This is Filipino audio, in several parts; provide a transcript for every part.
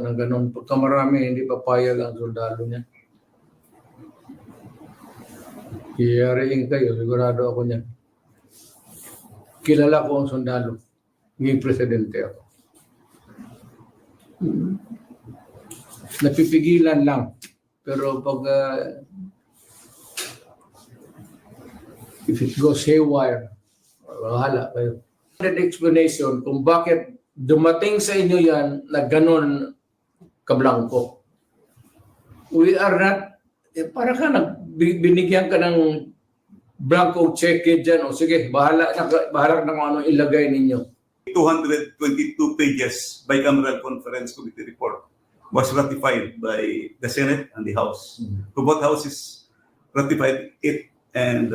na ganun. Pagka marami, hindi papayag ang sundalo niya. Iyariin kayo, sigurado ako niyan. Kilala ko ang sundalo. Nging presidente ako. Napipigilan lang. Pero pag if it goes haywire, bahala kayo. Explanation kung bakit dumating sa inyo yan na ganun kablangko. We are not, para ka binigyan ka ng blanco check dyan. O sige, bahala na kung ano ilagay ninyo. 222 pages bicameral conference committee report was ratified by the Senate and the House. So both houses ratified it, and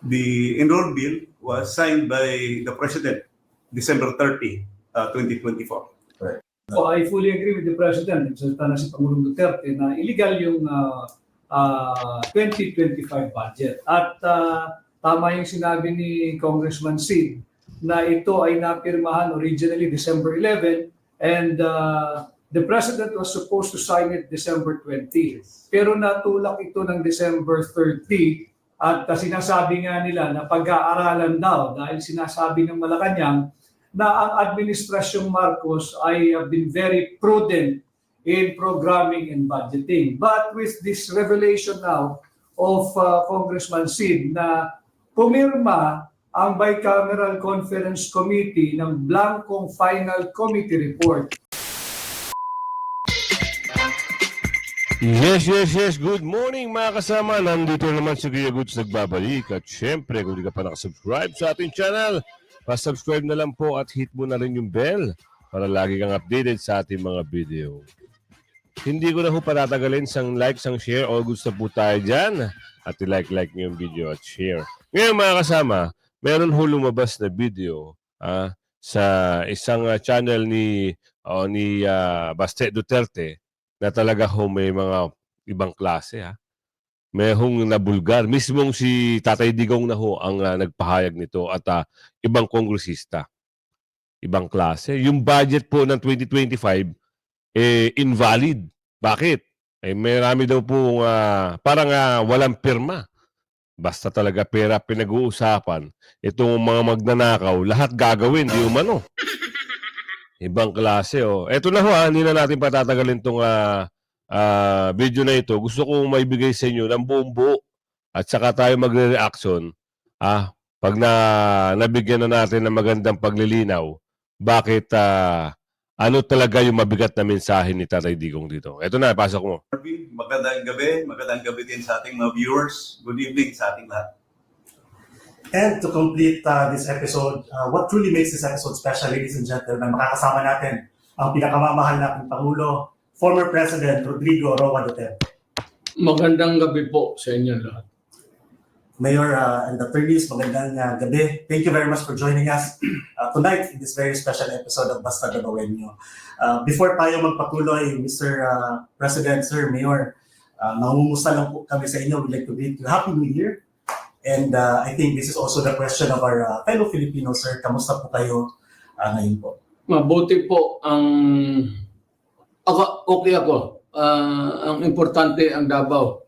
the enrolled bill was signed by the President December 30, 2024. Right. So I fully agree with the President. Nagsalita na si Pangulong Duterte na illegal yung 2025 budget. At tama yung sinabi ni Congressman Sid na ito ay napirmahan originally December 11 and the President was supposed to sign it December 20. Pero natulak ito ng December 30 at sinasabi nga nila na pag-aaralan daw dahil sinasabi ng Malacanang na ang Administrasyong Marcos ay been very prudent in programming and budgeting. But with this revelation now of Congressman Sid na pumirma ang Bicameral Conference Committee ng blankong final committee report. Yes. Good morning mga kasama. Nandito naman si Kuya Goods nagbabalik. At syempre, kung di ka pa nakasubscribe sa ating channel, pa-subscribe na lang po at hit mo na rin yung bell para lagi kang updated sa ating mga video. Hindi ko na po patatagalin sang like, sang share. All goods na po tayo dyan. At i-like niyo yung video at share. Ngayon mga kasama, meron ho lumabas na video sa isang channel ni Baste Duterte na talaga ho may mga ibang klase. May hong nabulgar. Mismong si Tatay Digong na ho ang nagpahayag nito at ibang kongresista. Ibang klase. Yung budget po ng 2025 invalid. Bakit? Marami daw po parang walang pirma. Basta talaga pera pinag-uusapan. Itong mga magnanakaw, lahat gagawin, di umano. Ibang klase, oh. Eto na ho, hindi na natin patatagalin itong video na ito. Gusto kong maibigay sa inyo ng buong buo. At saka tayo magre-reaction. Pag nabigyan na natin ng magandang paglilinaw, bakit ano talaga yung mabigat na mensahe ni Tatay Digong dito. Eto na, pasok mo. Magandang gabi din sa ating mga viewers. Good evening sa ating lahat. And to complete this episode, what truly makes this episode special, ladies and gentlemen, makakasama natin ang pinakamamahal nating Pangulo, former President Rodrigo Roa Duterte. Magandang gabi po sa inyo lahat. Mayor and attorneys, magandang gabi. Thank you very much for joining us tonight in this very special episode of Basta Gabawenyo. Before tayo magpatuloy, Mr. President, Sir Mayor, nangungumusta lang po kami sa inyo. We'd like to greet you Happy New Year. And I think this is also the question of our fellow Filipinos, sir. Kamusta po kayo ngayon po? Mabuti po ang okay ako. Ang importante ang Davao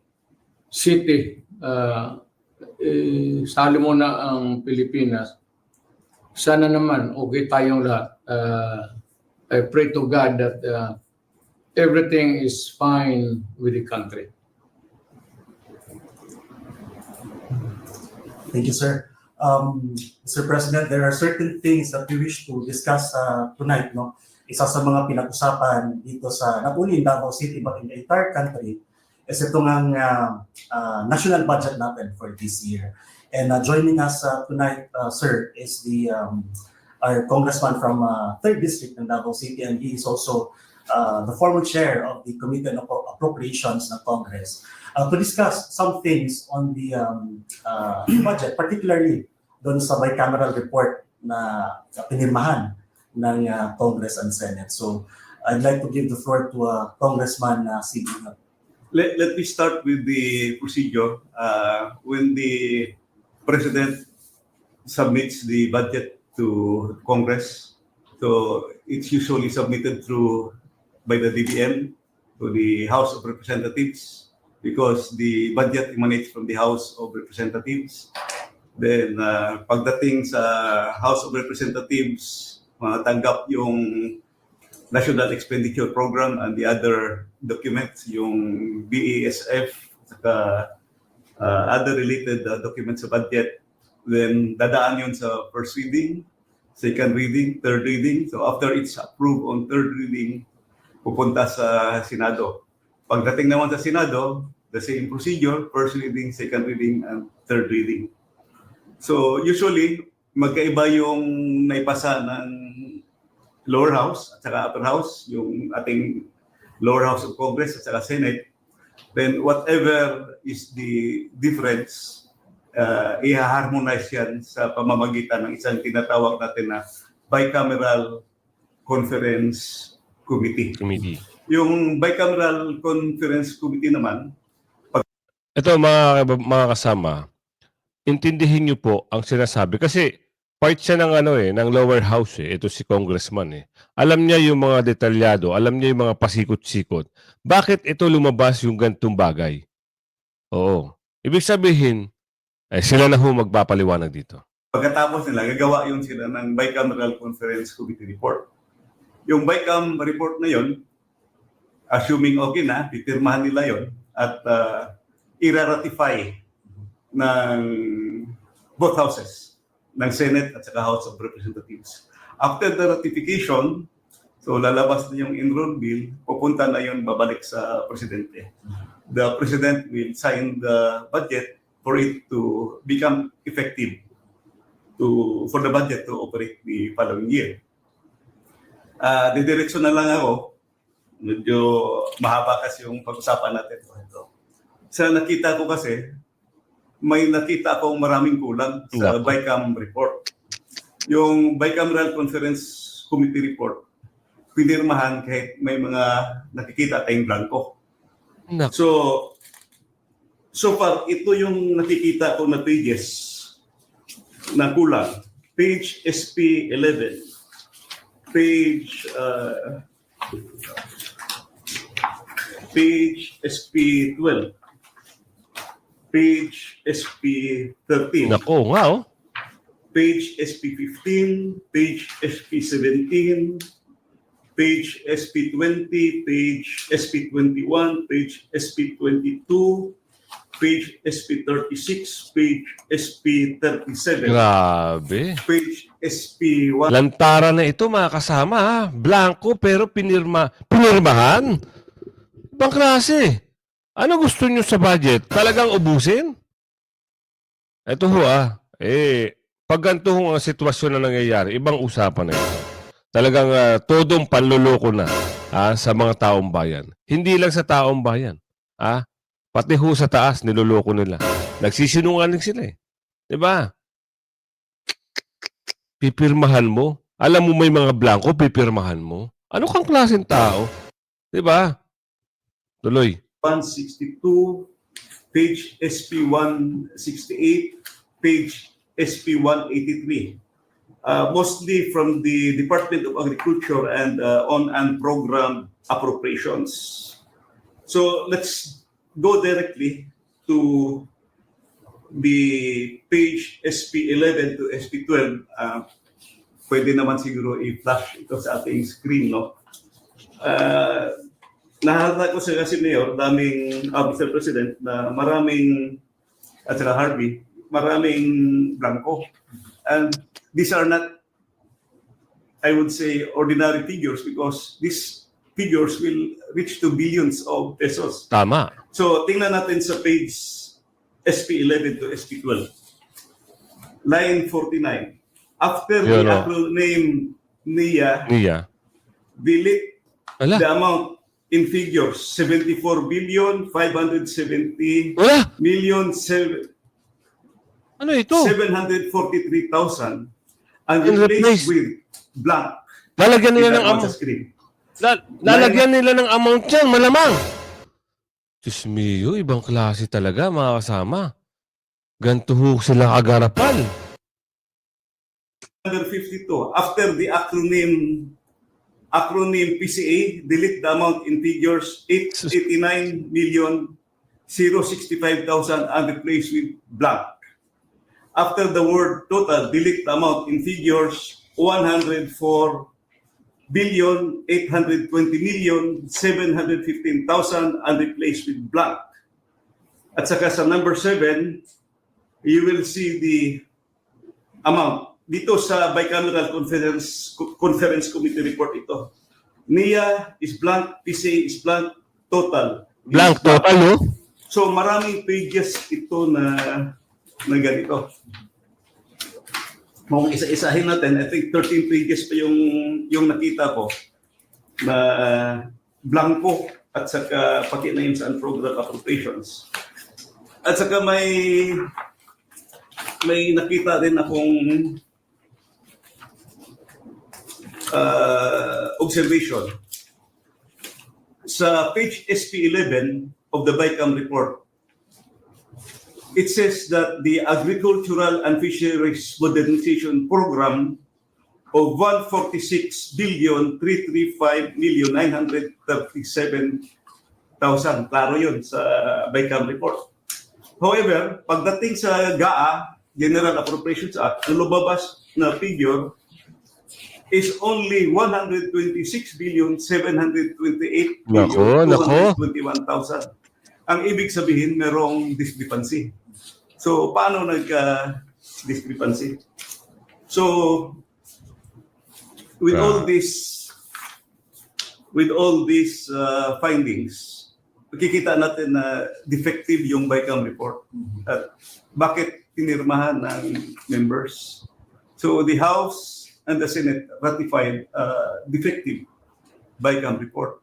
City. Sali mo na ang Pilipinas. Sana naman okay tayong lahat. I pray to God that everything is fine with the country. Thank you, sir. Mr. President, there are certain things that we wish to discuss tonight. No? Isa sa mga pinag-usapan dito sa not only in Davao City but in the entire country is itong ang national budget natin for this year. And joining us tonight, sir, is our congressman from 3rd District in Davao City, and he is also the former chair of the Committee on Appropriations ng Congress. To discuss some things on the budget, particularly doon sa bicameral report na pinirmahan ng Congress and Senate. So I'd like to give the floor to Congressman C.B. Let me start with the procedure. When the President submits the budget to Congress, so it's usually submitted through by the DBM to the House of Representatives because the budget emanates from the House of Representatives. Then pagdating sa House of Representatives, matanggap yung National Expenditure Program and the other documents, yung BASF, saka other related documents sa budget. Then dadaan yun sa first reading, second reading, third reading. So after it's approved on third reading, pupunta sa Senado. Pagdating naman sa Senado, the same procedure, first reading, second reading, and third reading. So usually, magkaiba yung naipasa ng lower house at saka upper house, yung ating lower house of Congress at saka Senate. Then whatever is the difference, i-harmonize yan sa pamamagitan ng isang tinatawag natin na Bicameral Conference Committee. Yung Bicameral Conference Committee naman, Ito mga kasama, intindihin niyo po ang sinasabi kasi part siya ng ng lower house Ito si congressman Alam niya yung mga detalyado, alam niya yung mga pasikot-sikot. Bakit ito lumabas yung gantong bagay? Oo. Ibig sabihin, sila na ho magpapaliwanag dito. pagkatapos nila, gagawa yun sila ng Bicameral Conference Committee report. Yung Bicam report na yun, assuming okay na, pipirmahan nila yun at ira-ratify ng both houses, ng Senate at saka House of Representatives. After the ratification, so lalabas na yung enroll bill, pupunta na yun babalik sa Presidente. The President will sign the budget for it to become effective for the budget to operate the following year. Didiretso na lang ako. Medyo mahaba kasi yung pag-usapan natin. Sa nakita ko kasi, may nakita akong maraming kulang sa Bicam report. Yung Bicameral Conference Committee report, pinirmahan kahit may mga nakikita tayong blanco. So far, ito yung nakikita ko na pages na kulang. Page SP 11, page SP 12, page SP 13. Nako nga Page SP 15, page SP 17, page SP 20, page SP 21, page SP 22, page SP 36, page SP 37, Grabe. page SP 1. Lantara na ito mga kasama Blanco pero pinirmahan? Ibang klase. Ano gusto nyo sa budget? Talagang ubusin? Ito ho pag ganito ang sitwasyon na nangyayari, ibang usapan na ito. Talagang todong panluloko na sa mga taong bayan. Hindi lang sa taong bayan. Pati ho sa taas, niloloko nila. Nagsisinungaling sila Diba? Pipirmahan mo. Alam mo may mga blanco, pipirmahan mo. Ano kang klaseng tao? Diba? Tuloy. 162, page SP 168, page SP 183. Mostly from the Department of Agriculture and on program appropriations. So let's go directly to the page SP 11 to SP 12. Pwede naman siguro i-flash ito sa ating screen, no? Nahalata ko sa kasi Mayor, Mr. President, na maraming, at saka Harvey, maraming blanco. And these are not, I would say, ordinary figures because these figures will reach to billions of pesos. Tama. So, tingnan natin sa page SP 11 to SP 12. Line 49. After the acronym NIA, delete the amount in figures, 74 billion, 570 million, Ano ito? 743,000 and replace with blank. Lalagyan nila ng amount. Lalagyan nila ng amount yan, malamang. Diyos mio, ibang klase talaga mga kasama. Ganto ho sila kagarapan. 152. After the acronym acronym PCA, delete the amount in figures 889,065,000 and replace with blank. After the word total, delete the amount in figures 104,820,715,000 and replace with blank. At saka sa number 7, you will see the amount. Dito sa Bicameral Conference Committee report ito. NIA is blank, PCA is blank, total. Blank total, no? So maraming pages ito na ganito. Kung isa-isahin natin, I think 13 pages pa yung nakita ko na blanco at saka pati na yun sa unprogrammed appropriations. At saka may nakita rin akong observation. Sa page SP11 of the BICAM report, it says that the Agricultural and Fisheries Modernization Program of 146,335,937,000. Klaro yun sa BICAM report. However, pagdating sa GAA, General Appropriations Act, ang lumabas na figure is only 126,728,221,000. Ang ibig sabihin, merong discrepancy. So, paano nagka-discrepancy? So, with all these findings, makikita natin na defective yung BICAM report. At bakit pinirmahan ng members? So, the House and the Senate ratified defective BICAM report.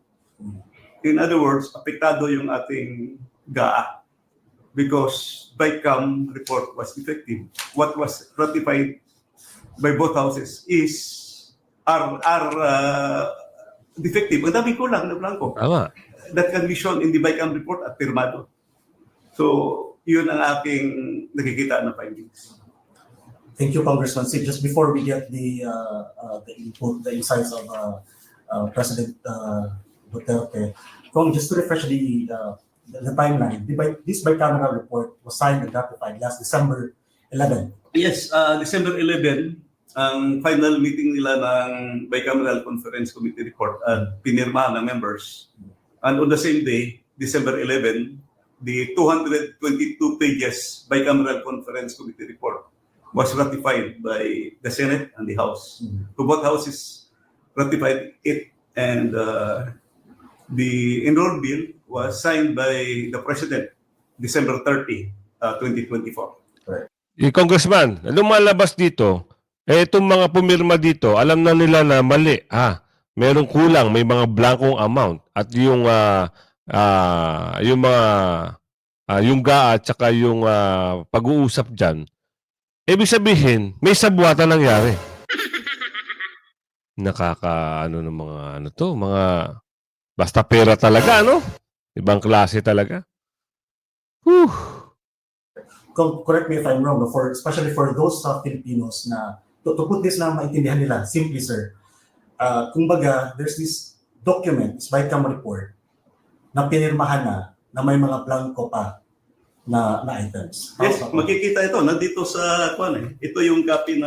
In other words, apektado yung ating GAA because BICAM report was defective. What was ratified by both houses are defective. Ang dami kulang na blanco. Tama. That can be shown in the BICAM report at pirmado. So, yun ang aking nakikita na findings. Thank you, Congressman Sid. Just before we get the input, the insights of President Duterte, just to refresh the timeline, this bicameral report was signed and ratified last December 11. Yes, December 11, ang final meeting nila ng Bicameral Conference Committee report at pinirmahan ng members. And on the same day, December 11, the 222 pages Bicameral Conference Committee report was ratified by the Senate and the House. So both houses ratified it, and the enrolled bill was signed by the President December 30, 2024. Congressman, lumalabas dito, itong mga pumirma dito, alam na nila na mali. Merong kulang, may mga blankong amount. At yung yung GAA at saka yung pag-uusap dyan, ibig sabihin, may sabwatan nangyari. Ng mga mga basta pera talaga, no? Ibang klase talaga. Whew. Correct me if I'm wrong, especially for those Filipinos na, to put this na maintindihan nila, simply, sir, kumbaga, there's this document, this BICAM report, na pinirmahan na may mga blanco pa na items. Yes, makikita ito. Nandito sa ito yung copy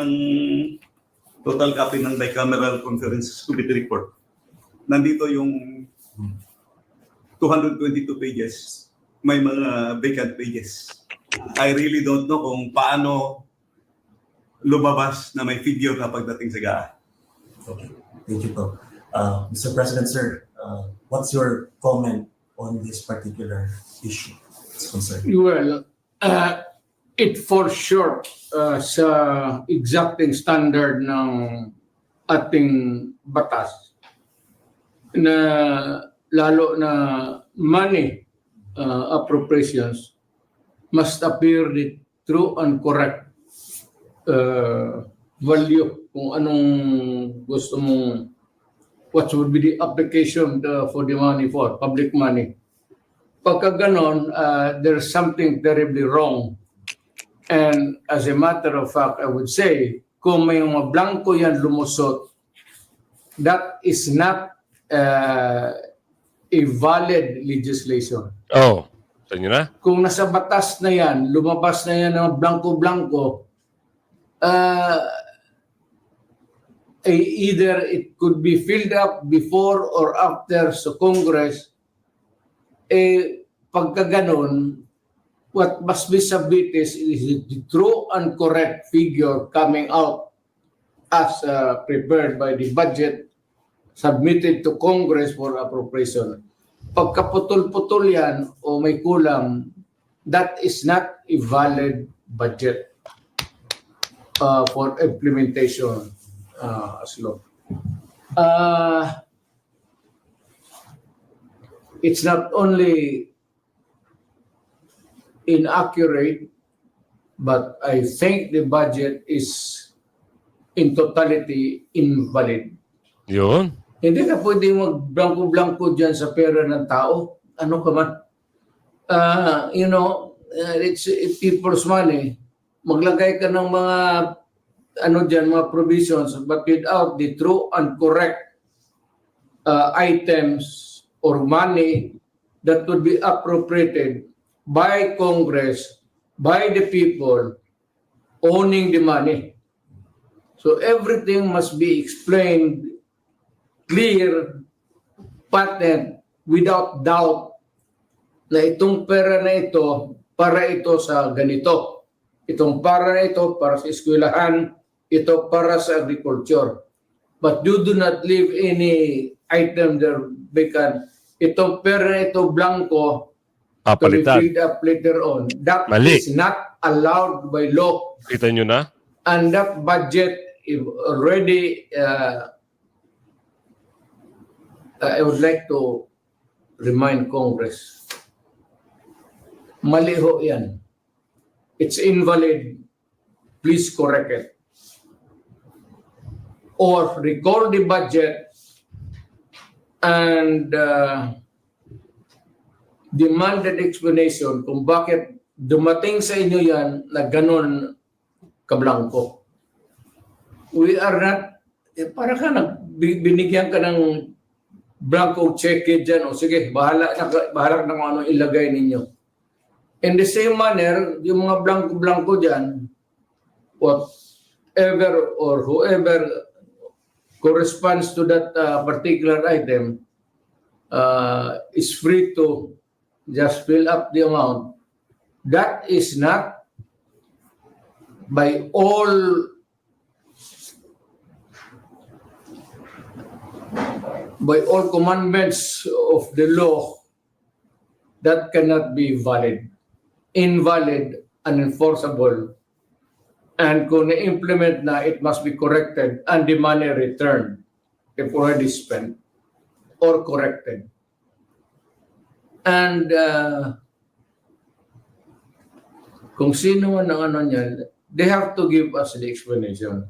total copy ng Bicameral Conference Committee report. Nandito yung 222 pages. May mga vacant pages. I really don't know kung paano lumabas na may figure na pagdating sa GAA. Okay. Thank you po. Mr. President, sir, what's your comment on this particular issue? Well, it falls short sa exacting standard ng ating batas na lalo na money appropriations must appear the true and correct value kung anong gusto mong what would be the application for the money for public money. Pagka ganon, there's something terribly wrong. And as a matter of fact, I would say, kung may mga blanco yan lumusot, that is not a valid legislation. Oh, sa inyo na? Kung nasa batas na yan, lumabas na yan ng blanco-blanco, either it could be filled up before or after sa Congress, pagka ganon, what must be submitted is the true and correct figure coming out as prepared by the budget submitted to Congress for appropriation. Pagkaputol-putol yan o may kulang, that is not a valid budget for implementation as law. It's not only inaccurate, but I think the budget is in totality invalid. Yun. Hindi ka pwede mag-blanco-blanco dyan sa pera ng tao. Ano ka man? It's people's money. Maglagay ka ng mga mga provisions, but without the true and correct items or money that would be appropriated by Congress, by the people owning the money. So everything must be explained clear, patent, without doubt na itong pera na ito para ito sa ganito. Itong para na ito para sa eskwelahan, ito para sa agriculture. But you do not leave any item there vacant. Itong pera na ito blanco to be Papalitan. filled up later on. That Mali. is not allowed by law. Kita nyo na? And that budget is already I would like to remind Congress, mali ho yan. It's invalid. Please correct it. Or recall the budget and demand an explanation kung bakit dumating sa inyo yan na ganon kablangko. We are not, para ka binigyan ka ng blanco check dyan, o sige, bahala na kung ano ilagay ninyo. In the same manner, yung mga blanco-blanco dyan, whatever or whoever corresponds to that particular item is free to just fill up the amount. That is not by all commandments of the law, that cannot be valid, invalid, unenforceable. And kung na-implement na, it must be corrected and the money returned if already spent or corrected. And kung sino man ang niyan, they have to give us the explanation.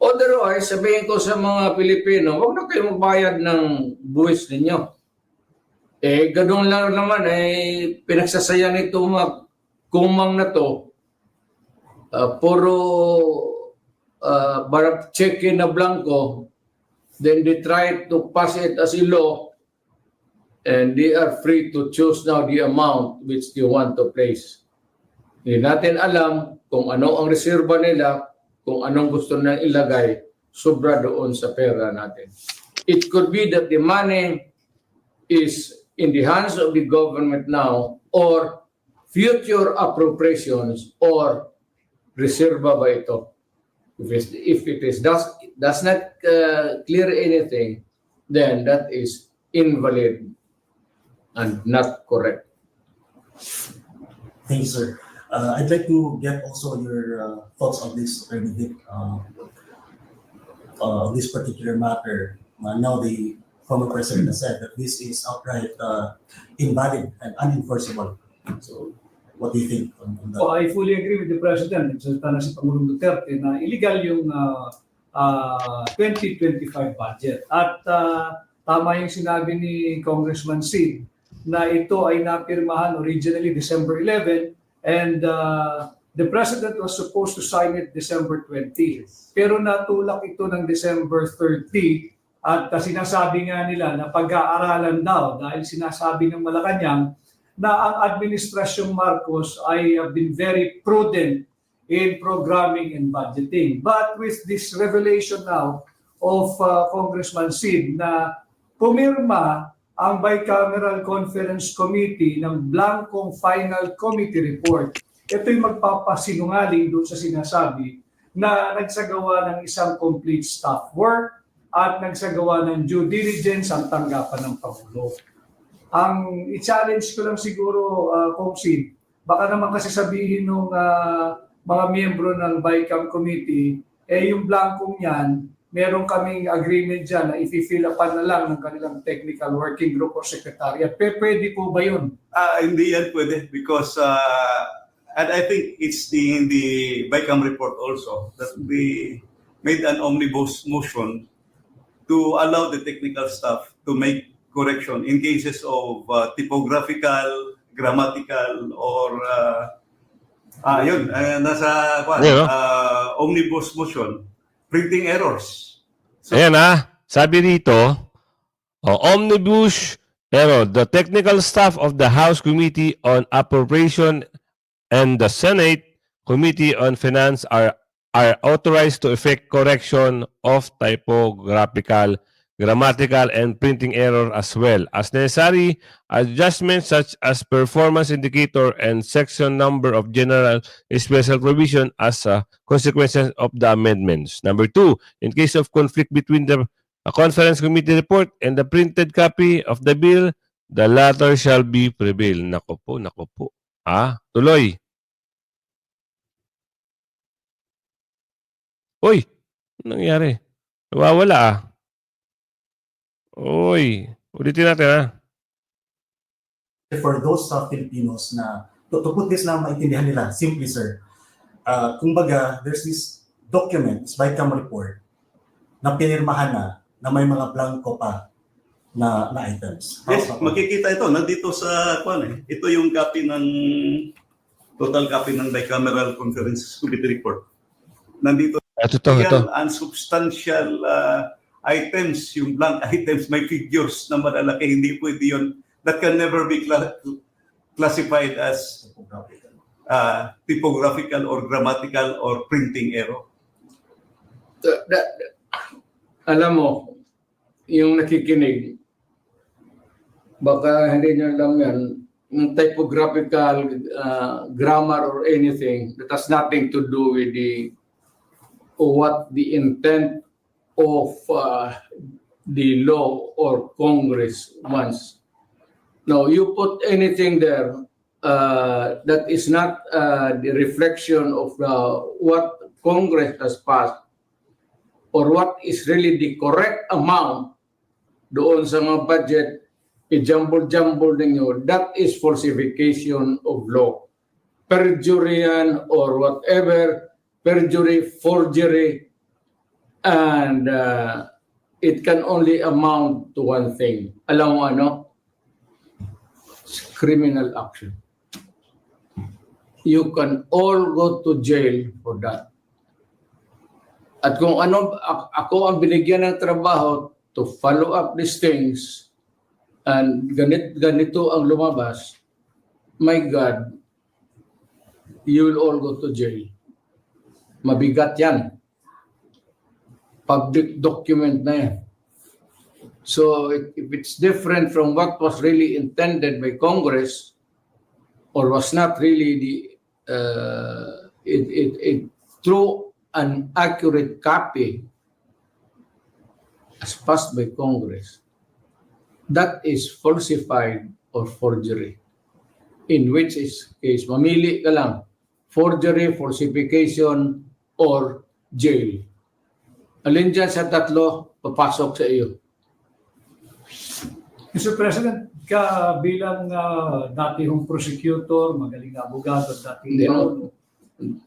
Otherwise, sabihin ko sa mga Pilipino, huwag na kayo magbayad ng buwis ninyo. Ganun lang naman, pinagsasayan ito mga kumang na to. Puro check-in na blanco, then they try to pass it as a law, and they are free to choose now the amount which they want to place. Hindi natin alam kung ano ang reserba nila, kung anong gusto na ilagay, sobra doon sa pera natin. It could be that the money is in the hands of the government now, or future appropriations, or reserva ba ito? If it does not clear anything, then that is invalid and not correct. Thank you, sir. I'd like to get also your thoughts on this, Attorney Vic, on this particular matter. Now the former president has said that this is outright invalid and unenforceable. So, what do you think on that? So I fully agree with the President. Nagsalita na si Pangulong Duterte na illegal yung 2025 budget. At tama yung sinabi ni Congressman Sid na ito ay napirmahan originally December 11 and the President was supposed to sign it December 20. Pero natulak ito ng December 30 At sinasabi nga nila na pag-aaralan daw dahil sinasabi ng Malacanang na ang Administrasyong Marcos ay been very prudent in programming and budgeting. But with this revelation now of Congressman Sid na pumirma ang Bicameral Conference Committee ng blankong final committee report, ito'y magpapasinungaling doon sa sinasabi na nagsagawa ng isang complete staff work at nagsagawa ng due diligence ang tanggapan ng Pangulo. Ang i-challenge ko lang siguro, Kong Sid, baka naman kasi sabihin ng mga miyembro ng BICAM Committee, yung blankong yan, meron kaming agreement dyan na i-fill upan na lang ng kanilang technical working group or secretariat. Pwede po ba yun? Hindi yan pwede because and I think it's in the BICAM report also that we made an omnibus motion to allow the technical staff to make correction in cases of typographical, grammatical, or nasa omnibus motion, printing errors. So, Ayan sabi dito, omnibus error. The technical staff of the House Committee on Appropriation and the Senate Committee on Finance are authorized to effect correction of typographical, grammatical, and printing error as well as necessary adjustments such as performance indicator and section number of general special provision as a consequence of the amendments. Number 2, in case of conflict between the conference committee report and the printed copy of the bill, the latter shall be prevail. Nako po. Tuloy. Uy, anong nangyari? Nawawala Uy, ulitin natin For those Filipinos na, to put this na maintindihan nila, simply sir, kumbaga, there's this document, this BICAM report, na pinirmahan na may mga blanco pa na items. yes, makikita ito. Nandito sa ito yung copy ng total copy ng Bicameral Conference Committee report. Nandito Ito. real unsubstantial items, yung blank items, may figures na malalaki, hindi pwede yun. That can never be classified as typographical or grammatical or printing error. Alam mo, yung nakikinig, baka hindi nyo alam yan, yung typographical, grammar or anything, that has nothing to do with what the intent of the law or Congress wants. No, you put anything there that is not the reflection of what Congress has passed or what is really the correct amount doon sa mga budget, i-jumble-jumble ninyo, that is falsification of law. Perjury yan or whatever, perjury, forgery, and it can only amount to one thing. Alam mo ano? Criminal action. You can all go to jail for that. At kung ako ang binigyan ng trabaho to follow up these things and ganito ang lumabas, my God, you will all go to jail. Mabigat yan. Public document na yan. So if it's different from what was really intended by Congress or was not really true an accurate copy as passed by Congress, that is falsified or forgery. In which case, mamili ka lang, forgery, falsification, or jail. Alin dyan sa tatlo, papasok sa iyo. Mr. President, ka bilang datihong prosecutor, magaling na abogado, dating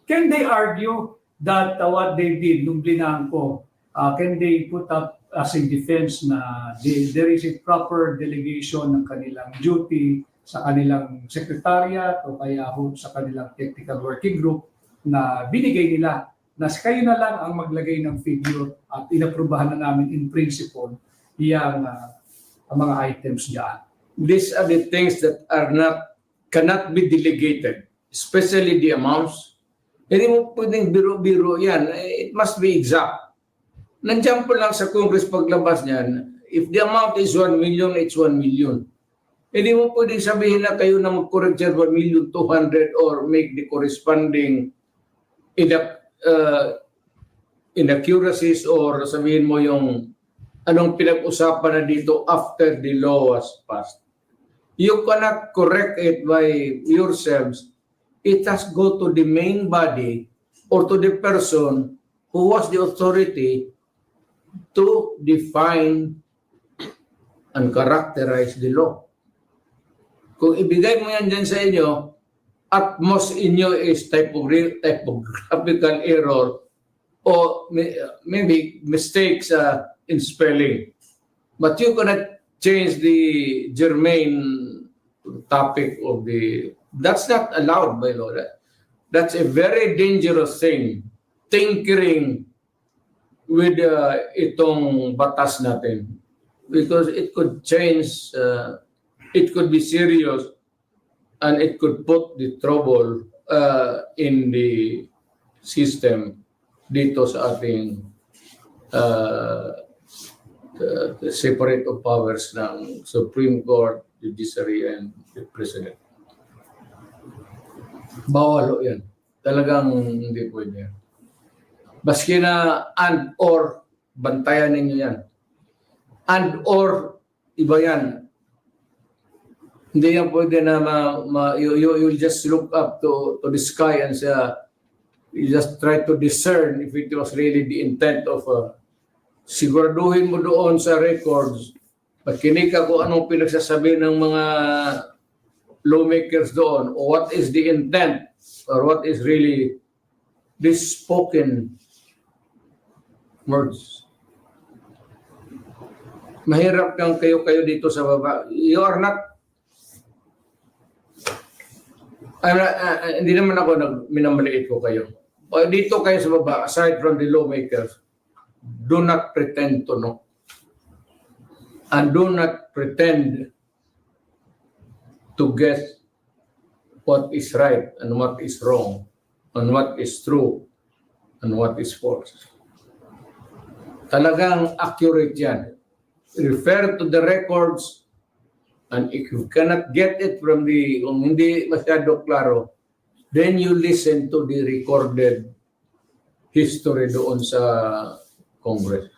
can they argue that what they did nung blinangko, can they put up as a defense na there is a proper delegation ng kanilang duty sa kanilang secretariat o kaya sa kanilang technical working group na binigay nila na kayo na lang ang maglagay ng figure at inaprubahan na namin in principle ang mga items diyan. These are the things that cannot be delegated, especially the amounts. Hindi mo pwedeng biro-biro yan. It must be exact. Nandiyan po lang sa Congress paglabas niyan, if the amount is 1 million, it's 1 million. Hindi mo pwedeng sabihin na kayo na mag-correct dyan 1,200,000 or make the corresponding inaccuracies or sabihin mo yung anong pinag-usapan na dito after the law was passed. You cannot correct it by yourselves. It has go to the main body or to the person who was the authority to define and characterize the law. Kung ibigay mo yan dyan sa inyo, at most inyo is typographical error or maybe mistakes in spelling. But you cannot change the germane topic of the... That's not allowed by law. That's a very dangerous thing. Tinkering with itong batas natin. Because it could change, it could be serious, and it could put the trouble in the system dito sa ating separate of powers ng Supreme Court, Judiciary, and the President. Bawal yan. Talagang hindi pwede yan. Baski na and or, bantayan ninyo yan. And or, iba yan. Hindi yan pwede na you'll just look up to the sky and say, you just try to discern if it was really the intent of siguraduhin mo doon sa records, makinig ka kung anong pinagsasabi ng mga lawmakers doon, or what is the intent, or what is really this spoken words. Mahirap kang kayo dito sa baba. You are not, hindi naman ako minamaliit ko kayo. Dito kayo sa baba, aside from the lawmakers, do not pretend to know. And do not pretend to guess what is right and what is wrong, and what is true and what is false. Talagang accurate yan. Refer to the records, and if you cannot get it from kung hindi masyado klaro, then you listen to the recorded history doon sa Congress.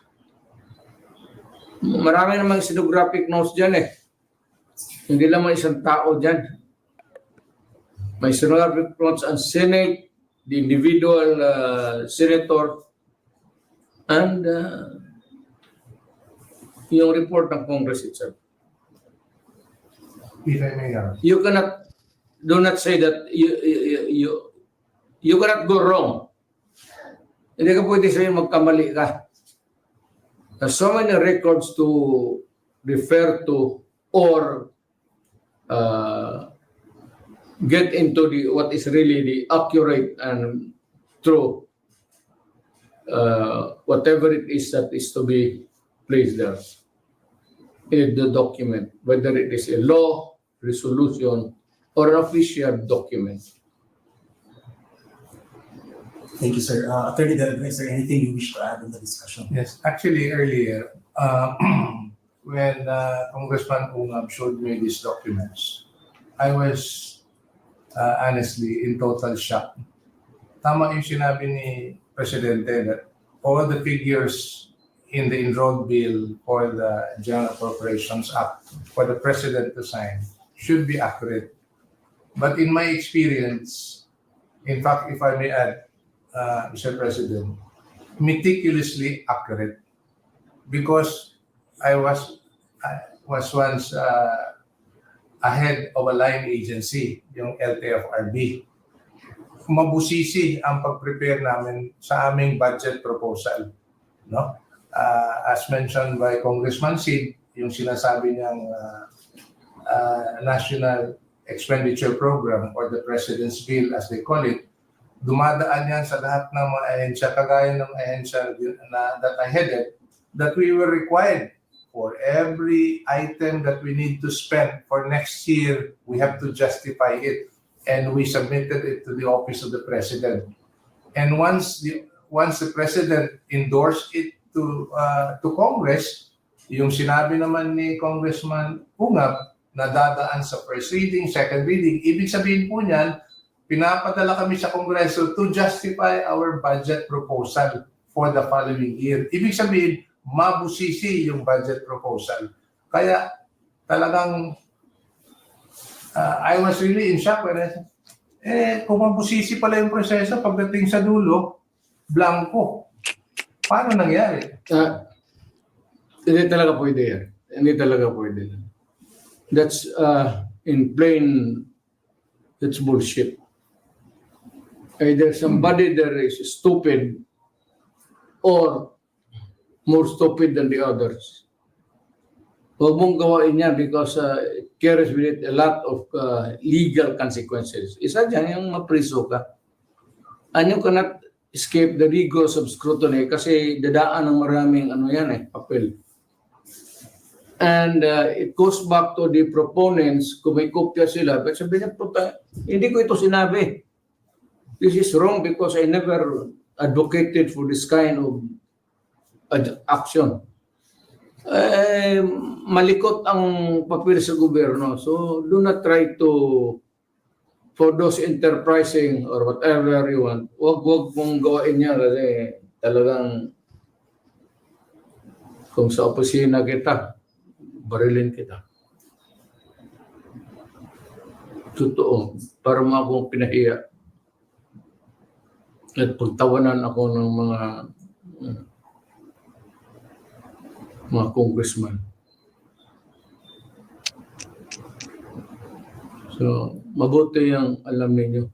Marami namang stenographic notes dyan eh. Hindi lang isang tao dyan. May stenographic notes ang Senate, the individual senator, and yung report ng Congress itself. If I may, You cannot, do not say that you cannot go wrong. Hindi ka pwede sabihin magkamali ka. There's so many records to refer to or get into what is really the accurate and true, whatever it is that is to be placed there in the document, whether it is a law, resolution, or an official document. Thank you, sir. Attorney Del Rey, is there anything you wish to add in the discussion? yes, actually earlier, when Congressman Ungab showed me these documents, I was honestly in total shock. Tama yung sinabi ni Presidente that all the figures in the enrolled bill for the General Appropriations Act for the President to sign should be accurate. But in my experience, in fact, if I may add, Mr. President, meticulously accurate, because I was once a head of a line agency, yung LTFRB. Mabusisi ang pag-prepare namin sa aming budget proposal, no? As mentioned by Congressman Sid, yung sinasabi niyang National Expenditure Program or the President's Bill as they call it, dumadaan yan sa lahat ng mga ahensya, kagaya ng ahensya that I headed, that we were required for every item that we need to spend for next year, we have to justify it. And we submitted it to the office of the president. And once the president endorsed it to Congress, yung sinabi naman ni Congressman Ungab na dadaan sa first reading, second reading, ibig sabihin po niyan, pinapadala kami sa Kongreso to justify our budget proposal for the following year. Ibig sabihin, mabusisi yung budget proposal. Kaya talagang I was really in shock when I said, kung mabusisi pala yung proseso, pagdating sa dulo, blanco. Paano nangyari? Hindi talaga pwede yan. Hindi talaga pwede yan. That's in plain, that's bullshit. Either somebody there is stupid or more stupid than the others. Huwag mong gawain yan because it carries with it a lot of legal consequences. Isa dyan yung mapriso ka. And you cannot escape the rigors of scrutiny kasi dadaan ng maraming papel. And it goes back to the proponents, kung may kopya sila, but sabi niya, hindi ko ito sinabi. This is wrong because I never advocated for this kind of action. Malikot ang papel sa gobyerno. So do not try to, for those enterprising or whatever you want, wag mong gawain niya kasi talagang kung sa opisina kita, barilin kita. Totoo, para mo akong pinahiya. At pagtawanan ako ng mga congressman. So, mabuti yung alam ninyo.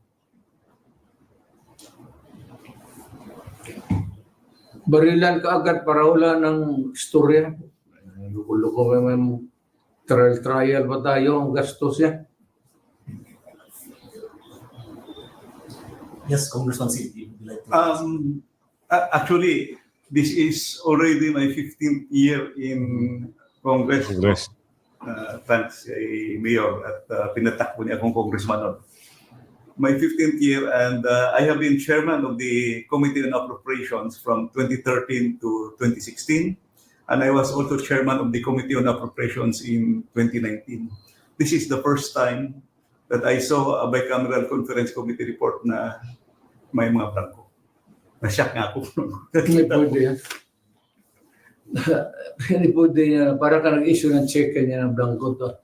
Barilan ka agad para wala ng istorya. Luko-luko may trial pa tayo, ang gastos yan. Yes, Congressman Sid, would you like to Actually, this is already my 15th year in Congress. Thanks kay Mayor at pinatakbo niya akong congressman nun. My 15th year and I have been chairman of the Committee on Appropriations from 2013 to 2016 and I was also chairman of the Committee on Appropriations in 2019. This is the first time that I saw a bicameral conference committee report na may mga blanco. Na-shock nga ako. Hindi pwede yan. Hindi pwede yan. Para ka nag-issue ng check niya ng blanco to.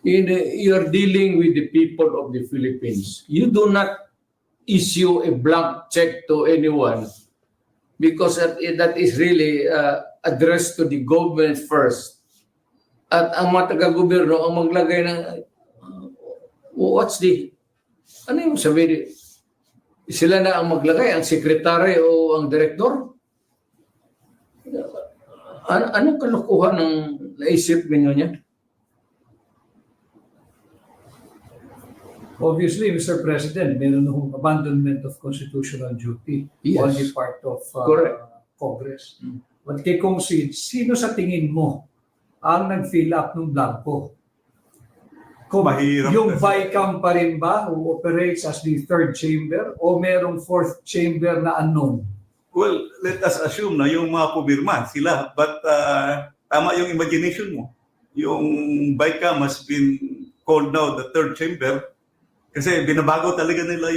You're dealing with the people of the Philippines. You do not issue a blank check to anyone because that is really addressed to the government first. At ang mga taga-gobyerno ang maglagay ng ano yung sabihin? Sila na ang maglagay, ang sekretary o ang direktor? Anong kalokohan ng naisip ninyo niya? Obviously, Mr. President, meron nung abandonment of constitutional duty on the part of Congress. But kay Kong Sid, sino sa tingin mo ang nag-fill up ng blanco? Mahirap Yung kasi. BICAM pa rin ba who operates as the third chamber o merong fourth chamber na unknown? Well, let us assume na yung mga pumirma sila. But tama yung imagination mo. Yung BICAM has been called now the third chamber kasi binabago talaga nila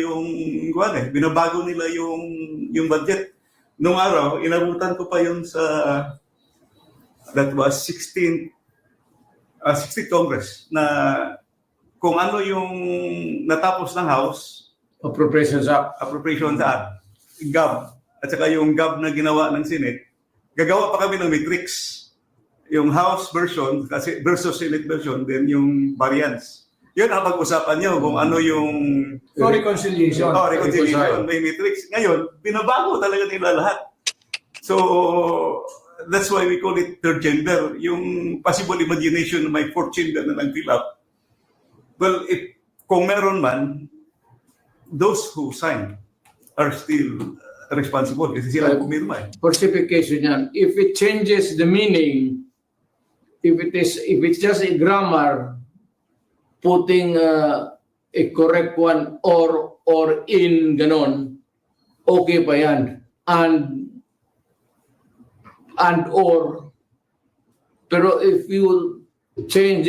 binabago nila yung budget. Nung araw, inabutan ko pa yun sa that was 16th Congress na kung ano yung natapos ng House, Appropriations Act. GAB, at saka yung GAB na ginawa ng Senate, gagawa pa kami ng matrix. Yung House version kasi versus Senate version, then yung variance. Yun ang pag-usapan nyo kung ano yung Reconciliation. reconciliation, may matrix. Ngayon, binabago talaga nila lahat. So, that's why we call it third chamber. Yung possible imagination na may fourth chamber na nag-fill up. Well, kung meron man, those who signed are still responsible kasi sila pumirma eh. Falsification yan. If it changes the meaning, if it's just a grammar, putting a correct one or in ganon, okay pa yan. And or, pero if you change,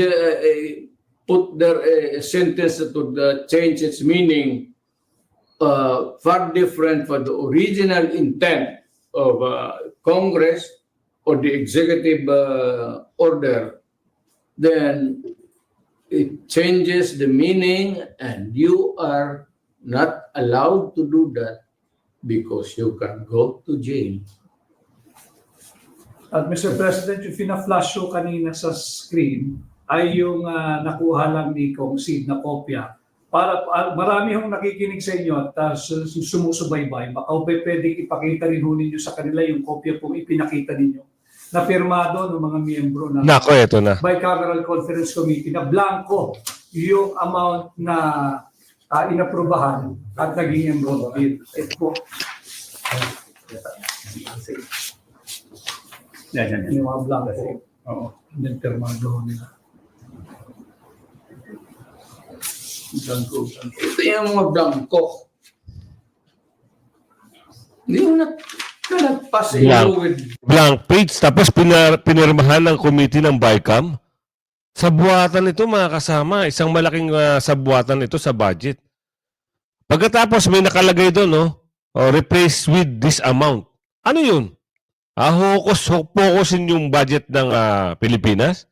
put there a sentence to change its meaning, far different from the original intent of Congress or the executive order, then it changes the meaning, and you are not allowed to do that because you can go to jail. At Mr. President, yung fina-flash show kanina sa screen ay yung nakuha lang ni Kong Sid na kopya. Para marami hong nakikinig sa inyo at sumusubaybay, baka pwedeng ipakita rin ho ninyo sa kanila yung kopya pong ipinakita ninyo na pirmado ng mga miyembro ng Nako, eto na. Bicameral Conference Committee na blanco yung amount na inaprubahan at naging enrolled bill. Ito po. Yan. Yung mga blanco. Oo. Then pirmado nila. Blanco. Ito yung mga blanco. Hindi mo nagpass with Blank page, tapos pinirmahan ng committee ng BICAM. Sabuatan ito mga kasama, isang malaking sabuatan ito sa budget. Pagkatapos may nakalagay doon, no? Replace with this amount. Ano yun? Focusin yung budget ng Pilipinas?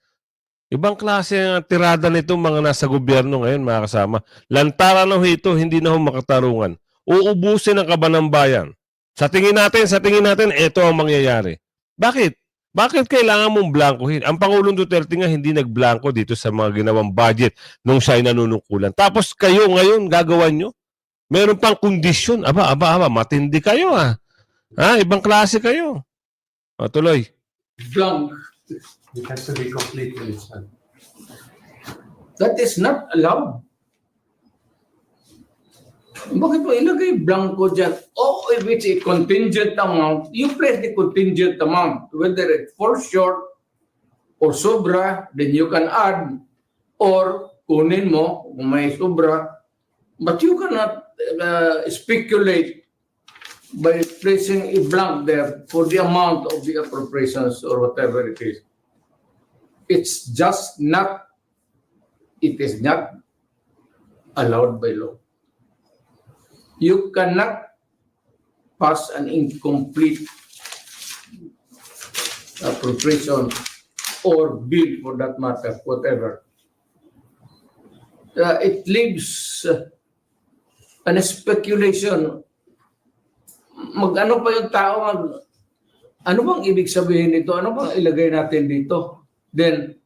Ibang klase ang tirada nito mga nasa gobyerno ngayon, mga kasama. Lantaran na ito, hindi na makatarungan. Uubusin ang kaban ng bayan. Sa tingin natin, ito ang mangyayari. Bakit? Bakit kailangan mong blankohin? Ang Pangulong Duterte nga hindi nagblanko dito sa mga ginawang budget nung siya'y nanunungkulan. Tapos kayo ngayon, gagawan nyo? Meron pang kondisyon. Aba, matindi kayo ibang klase kayo. Tuloy. blank. It has to be complete with its That is not allowed. Bakit mo ilagay blanco dyan? If it's a contingent amount, you place the contingent amount. Whether it falls short or sobra, then you can add. Or kunin mo kung may sobra. But you cannot speculate by placing a blank there for the amount of the appropriations or whatever it is. It is not allowed by law. You cannot pass an incomplete appropriation or bill for that matter, whatever. It leaves an speculation. Mag-ano pa yung tao, ano bang ibig sabihin nito? Ano bang ilagay natin dito? Then,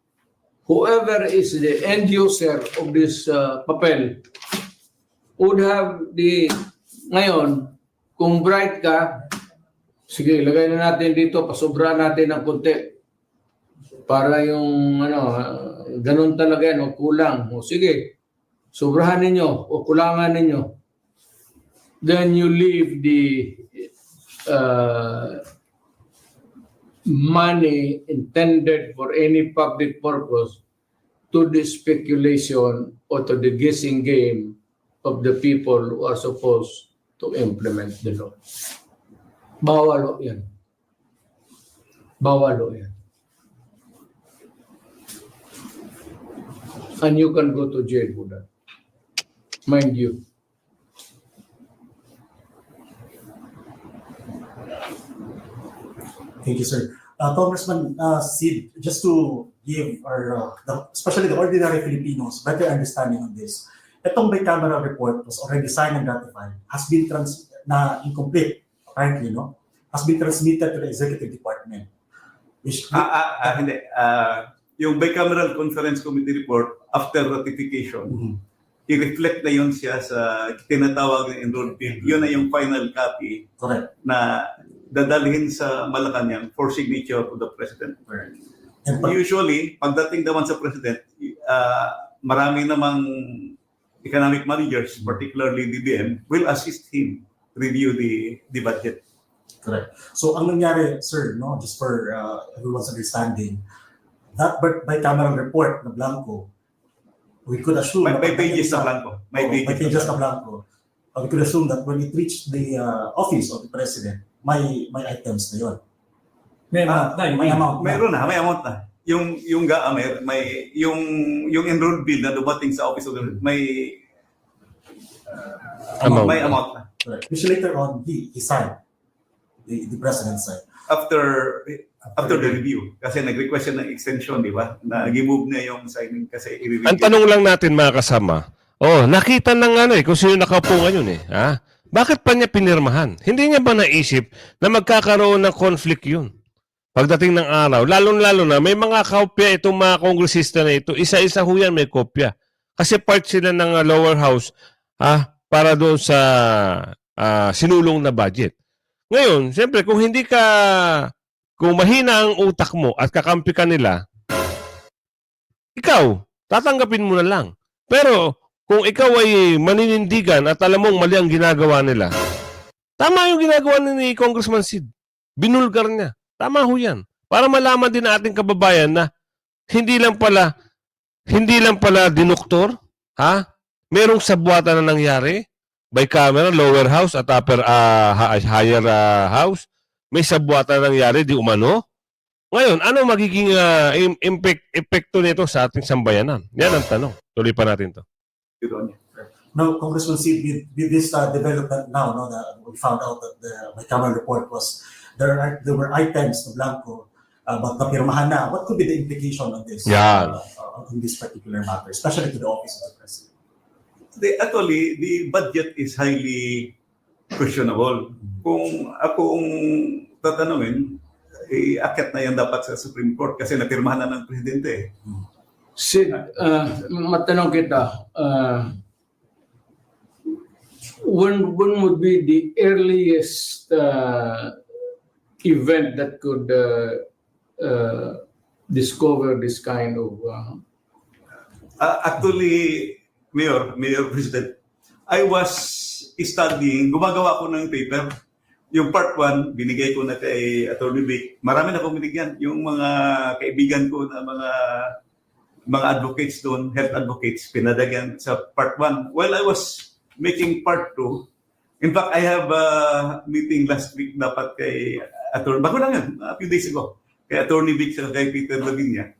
whoever is the end user of this papel would have ngayon, kung bright ka, sige, ilagay na natin dito, pasobra natin ng konti. Para yung, ganun talaga yan, o kulang. O sige, sobrahan ninyo, o kulangan ninyo. Then you leave the money intended for any public purpose to the speculation or to the guessing game of the people who are supposed to implement the law. Bawal yan. Bawal yan. And you can go to jail for that. Mind you. Thank you, sir. Congressman Sid, just to give especially the ordinary Filipinos better understanding on this, itong bicameral report was already signed and ratified, has been incomplete, apparently, no? Has been transmitted to the executive department. Which, Hindi. Yung bicameral conference committee report, after ratification, i-reflect na yun siya sa tinatawag na enrolled bill. Yun na yung final copy correct. na dadalhin sa Malacanang for signature to the President. And Usually, pagdating naman sa President, marami namang economic managers, particularly DBM, will assist him review the budget. Correct. So ang nangyari, sir, no, just for everyone's understanding, that bicameral report na blanco, we could assume May pages na blanco. May pages na blanco. We could assume that when it reached the office of the president, may items na yun. May amount na. May amount na. Mayroon na, may amount na. Yung GAA, may yung enrolled bill na dumating sa office of the may Amount. may amount na. Correct. Which later on, he signed. The president signed. After the review. Kasi nag-request siya ng extension, di ba? Nag-move na yung signing kasi i-review. Ang tanong lang natin mga kasama, nakita ng kung sino nakaupo ngayon ha? Bakit pa niya pinirmahan? Hindi niya ba naisip na magkakaroon ng conflict yun? Pagdating ng araw, lalo na may mga kopya itong mga kongresista na ito, isa-isa ho yan may kopya. Kasi part sila ng lower house para doon sa sinulong na budget. Ngayon, siyempre, kung mahina ang utak mo at kakampi ka nila, ikaw, tatanggapin mo na lang. Pero, kung ikaw ay maninindigan at alam mong mali ang ginagawa nila, tama yung ginagawa ni Congressman Sid. Binulgar niya. Tama ho yan. Para malaman din ng ating kababayan na hindi lang pala dinuktor, merong sabwatan na nangyari by camera, lower house at upper higher house. May sabwatan na nangyari, di umano. Ngayon, ano magiging epekto nito sa ating sambayanan? Yan ang tanong. Tuloy pa natin to. No, Congressman Sid, with this development now, we found out that the bicameral report was there were items na blanco but napirmahan na. What could be the implication of this on this particular matter, especially to the office of the president? Actually, the budget is highly questionable. Kung akong tatanungin, akit na yan dapat sa Supreme Court kasi napirmahan na ng presidente. Sid, matanong kita, when would be the earliest event that could discover this kind of... Actually, Mayor President, I was studying, gumagawa ko ng paper. Yung part 1, binigay ko na kay Atty. Vic. Marami na akong binigyan. Yung mga kaibigan ko na mga advocates doon, health advocates, pinadagyan sa part 1. While I was making part 2, in fact, I have a meeting last week dapat kay Atty. Bago lang yan, a few days ago, kay Atty. Vic sa kay Peter Lavinia.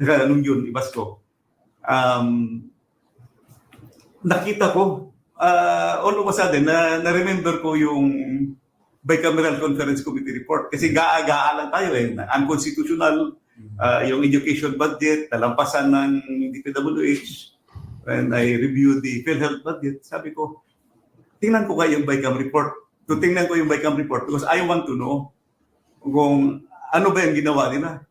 Nung yun, ibas ko. Nakita ko, all of a sudden, na-remember ko yung bicameral conference committee report. Kasi gaa lang tayo unconstitutional, yung education budget, talampasan ng DPWH. When I reviewed the PhilHealth budget, sabi ko, tingnan ko kayo yung BICAM report. Tingnan ko yung BICAM report because I want to know kung ano ba yung ginawa nila.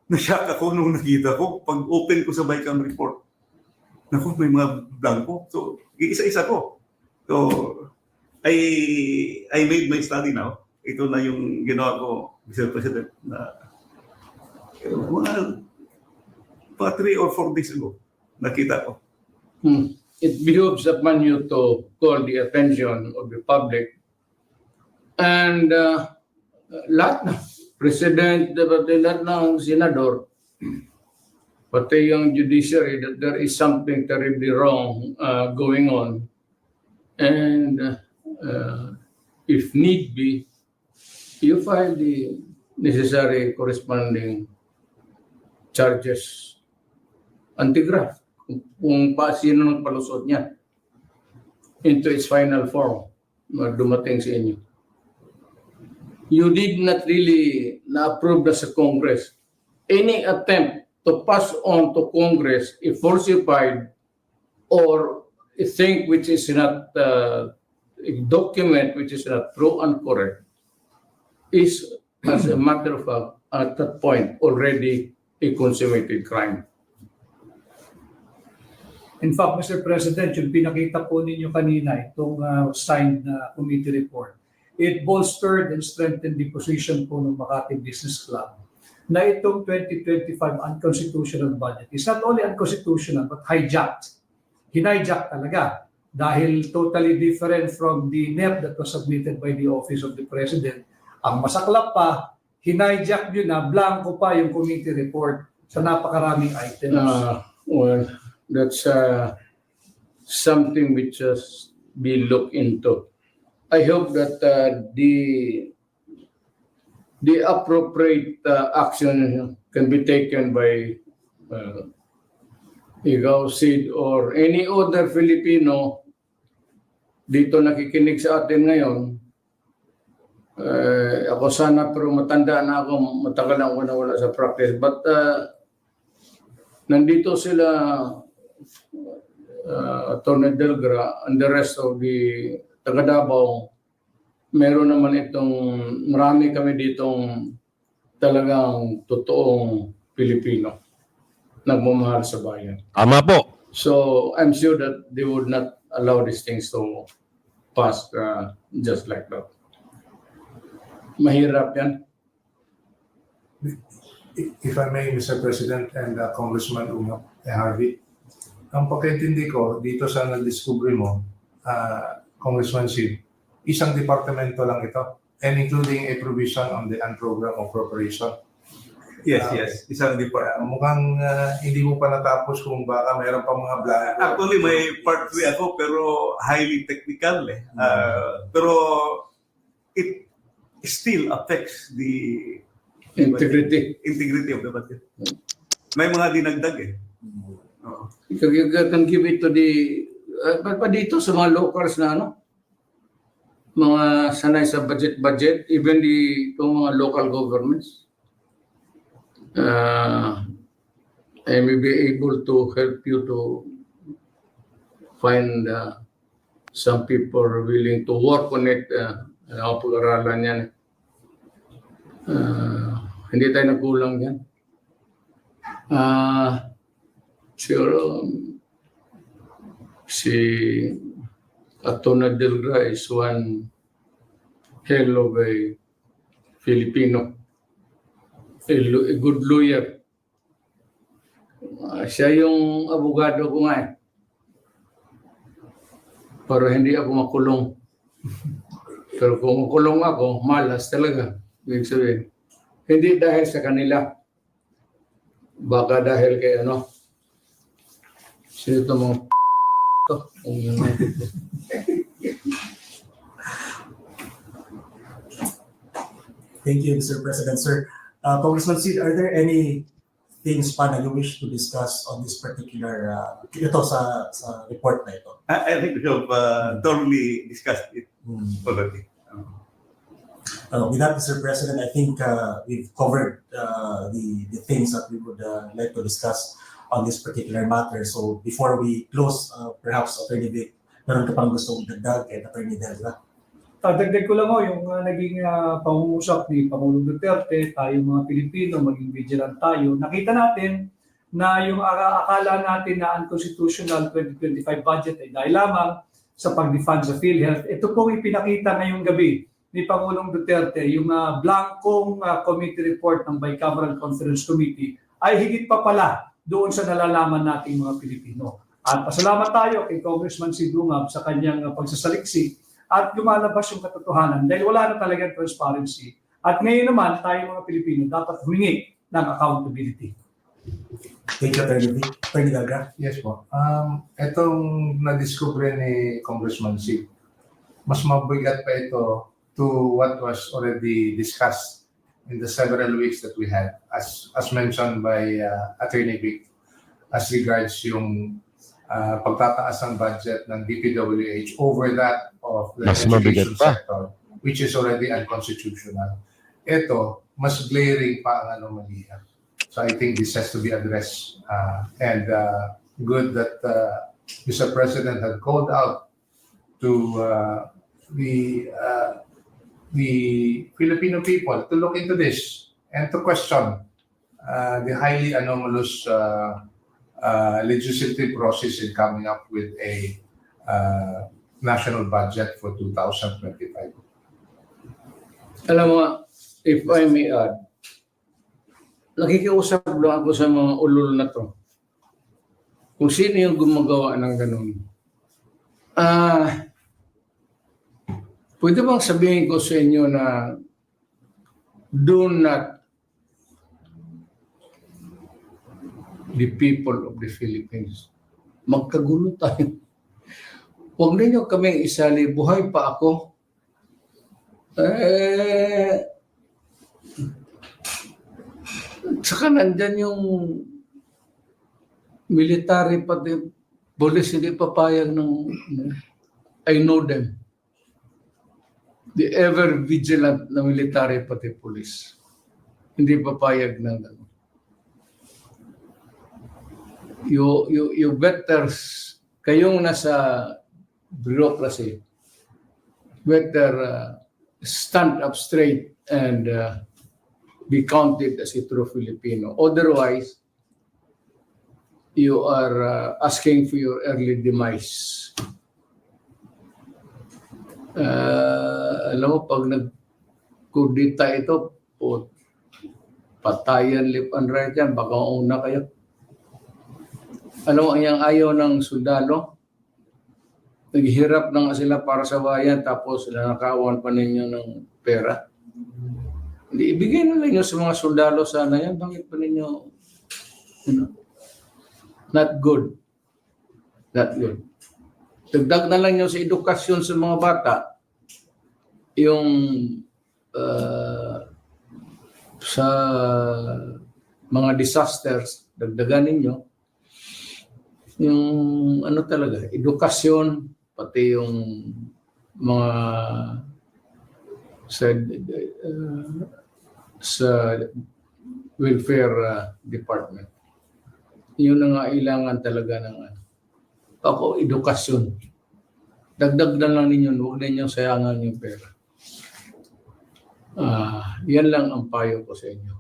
Na-shock ako nung nakita ko, pag open ko sa BICAM report. Naku, may mga blanco. So, isa-isa ko. So, I made my study now. Ito na yung ginawa ko, Mr. President, na mga 3 or 4 days ago, nakita ko. It behooves upon you to call the attention of the public. And lahat na, President, lahat ng Senador, pati yung judiciary, that there is something terribly wrong going on. And if need be, you file the necessary corresponding charges anti-graft kung sino nang palusot niya into its final form dumating sa inyo. You did not really na-approve na sa Congress any attempt to pass on to Congress a falsified or a thing which is not a document which is not true and correct is, as a matter of fact, at that point already a consummated crime. In fact, Mr. President, yung pinakita po ninyo kanina, itong signed committee report, it bolstered and strengthened the position po ng Makati Business Club na itong 2025 unconstitutional budget is not only unconstitutional but hijacked Hinijack talaga dahil totally different from the NEP that was submitted by the Office of the President. Ang masaklap pa, hinijack yun na blanco pa yung committee report sa napakaraming items. Well, that's something which has be looked into. I hope that the appropriate action can be taken by ikaw, Sid, or any other Filipino dito nakikinig sa atin ngayon. Ako sana, pero matanda na ako, matagal na ako nawala sa practice. But nandito sila, Atty. Delgra and the rest of the taga Davao, meron naman marami kami ditong talagang totoong Pilipino nagmamahal sa bayan. Tama po. So I'm sure that they would not allow these things to pass just like that. Mahirap yan. If I may, Mr. President and Congressman Ungap Harvey, ang pagkaintindi ko dito sa na-discovery mo, Congressman Sid, isang departamento lang ito, and including a provision on the unprogrammed appropriation. Yes. Isang department. Mukhang hindi mo pa natapos kung baka mayroon pa mga blanco. Actually, may part 3 ako pero highly technical eh. Pero it still affects the Integrity. integrity of the budget. May mga dinagdag eh. Oo. You can give it to the, pa dito sa mga locals na mga sanay sa budget, even itong mga local governments. I may be able to help you to find some people willing to work on it. Ang pag-aralan yan. Hindi tayo nagkulang yan. Siguro si Atty. Delgra is one hell of a Filipino. A good lawyer. Siya yung abogado ko nga eh. Pero hindi ako makulong. Pero kung makulong ako, malas talaga. Ibig sabihin. Hindi dahil sa kanila. Baka dahil kay sino ito mga Thank you, Mr. President. Sir, Congressman Sid, are there any things pa na you wish to discuss on this particular, ito sa report na ito? I think we have thoroughly discussed it already. With that, Mr. President, I think we've covered the things that we would like to discuss on this particular matter. So before we close, perhaps Attorney Vic, meron ka pang gustong dagdag kay Attorney Delga? Dagdag ko lang yung naging pangungusap ni Pangulong Duterte, tayo mga Pilipino, maging vigilant tayo. Nakita natin na yung akala natin na unconstitutional 2025 budget ay dahil lamang sa pag-defund sa PhilHealth. Ito pong ipinakita ngayong gabi ni Pangulong Duterte, yung blankong committee report ng Bicameral Conference Committee ay higit pa pala doon sa nalalaman nating mga Pilipino. At pasalamat tayo kay Congressman Sid Ungab sa kanyang pagsasaliksik at lumalabas yung katotohanan dahil wala na talagang transparency. At ngayon naman, tayo mga Pilipino dapat humingi ng accountability. Thank you, Attorney Vic. Attorney Delga? Yes po. Itong na-discover ni Congressman Sid, mas mabigat pa ito to what was already discussed in the several weeks that we had, as mentioned by Attorney Vic, as regards yung pagtataas ng budget ng DPWH over that of the Mas mabigat education pa. sector, which is already unconstitutional. Ito, mas glaring pa ang anomalya. So I think this has to be addressed. And good that Mr. President had called out to the Filipino people to look into this and to question the highly anomalous legislative process in coming up with a national budget for 2025. Alam mo, if I may add, nakikiusap lang ako sa mga ulol na to. kung sino yung gumagawa ng ganun. Pwede bang sabihin ko sa inyo na do not the people of the Philippines. Magkagulo tayo. Huwag ninyo kaming isali, buhay pa ako. Saka nandyan yung military pati police hindi papayag ng I know them. The ever vigilant na military pati police. Hindi papayag ng ano. You better, kayong nasa bureaucracy, better stand up straight and be counted as a true Filipino. Otherwise, you are asking for your early demise. Alam mo, pag nag-kudita ito, patayan, lip and right yan, baka una kayo. Alam mo, ang ayaw ng sundalo, naghihirap na nga sila para sa bayan, tapos nanakawan pa ninyo ng pera. Hindi, ibigay na lang nyo sa mga sundalo sana yan. Bakit pa ninyo, not good. Not good. Dagdag na lang nyo sa edukasyon sa mga bata, yung sa mga disasters, dagdagan ninyo, yung ano talaga, edukasyon, pati yung mga sa welfare department. Yun ang kailangan talaga ng ako, edukasyon. Dagdag na lang ninyo, huwag ninyo sayangan yung pera. Yan lang ang payo ko sa inyo.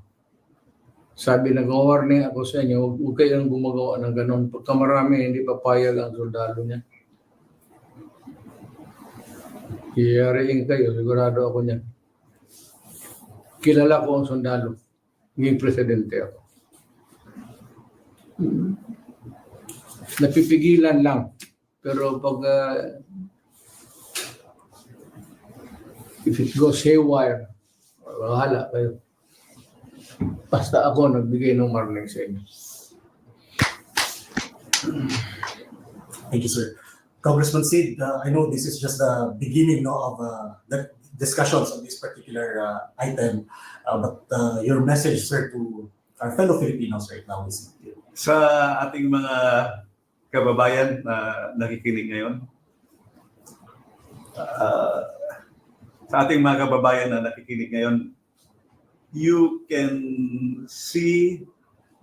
Sabi, nag-warning ako sa inyo, huwag kayong gumagawa ng ganun. Pagka marami, hindi papayag ang soldado niya. Hiyariin kayo, sigurado ako niyan. Kilala ko ang sundalo. Naging presidente ako. Napipigilan lang. Pero pag if it goes haywire, bahala kayo. Basta ako nagbigay ng warning sa inyo. Thank you, sir. Congressman Sid, I know this is just the beginning of the discussions on this particular item, but your message, sir, to our fellow Filipinos right now is Sa ating mga kababayan na nakikinig ngayon, sa ating mga kababayan na nakikinig ngayon, you can see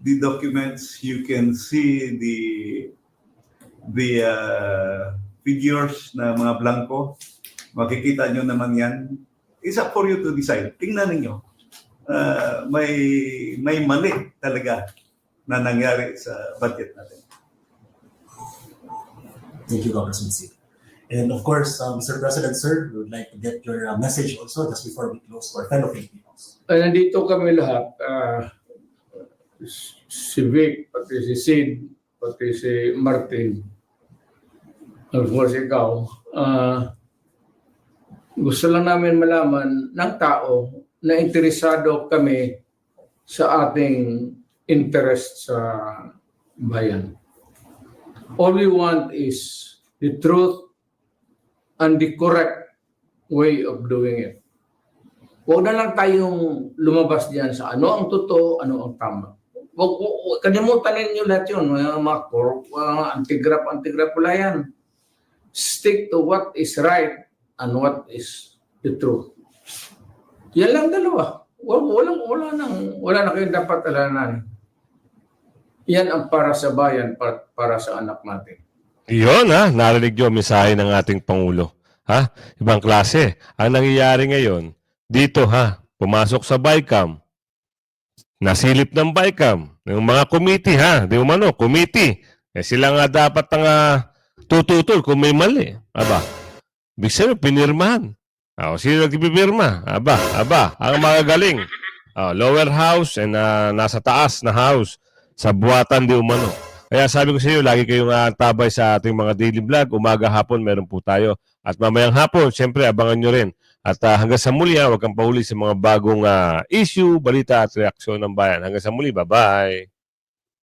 the documents, you can see the figures na mga blanco. Makikita nyo naman yan. It's up for you to decide. Tingnan ninyo. May mali talaga na nangyari sa budget natin. thank you, Congressman Sid. And of course, Mr. President, sir, we would like to get your message also just before we close to our fellow Filipinos. Nandito kami lahat, si Vic, pati si Sid, pati si Martin, of course ikaw, gusto lang namin malaman ng tao na interesado kami sa ating interest sa bayan. All we want is the truth and the correct way of doing it. Huwag na lang tayong lumabas diyan sa ano ang totoo, ano ang tama. Kalimutan ninyo lahat yun. Mga anti-graph, wala yan. Stick to what is right and what is the truth. Yan lang dalawa. Wala na kayong dapat alanan. Yan ang para sa bayan, para sa anak natin. Iyon narinig nyo ang mensahe ng ating Pangulo. Ibang klase. Ang nangyayari ngayon, dito pumasok sa BICAM, nasilip ng BICAM, yung mga committee di umano, committee. Sila nga dapat tututol kung may mali. Ibig sabihin, pinirmahan. Sino nagpipirma? Ang mga galing. Lower house and nasa taas na house sa buwatan di umano. Kaya sabi ko sa iyo, lagi kayong tabay sa ating mga daily vlog. Umaga, hapon, meron po tayo. At mamayang hapon, siyempre, abangan nyo rin. At hanggang sa muli, huwag kang pahuli sa mga bagong issue, balita at reaksyon ng bayan. Hanggang sa muli, bye-bye!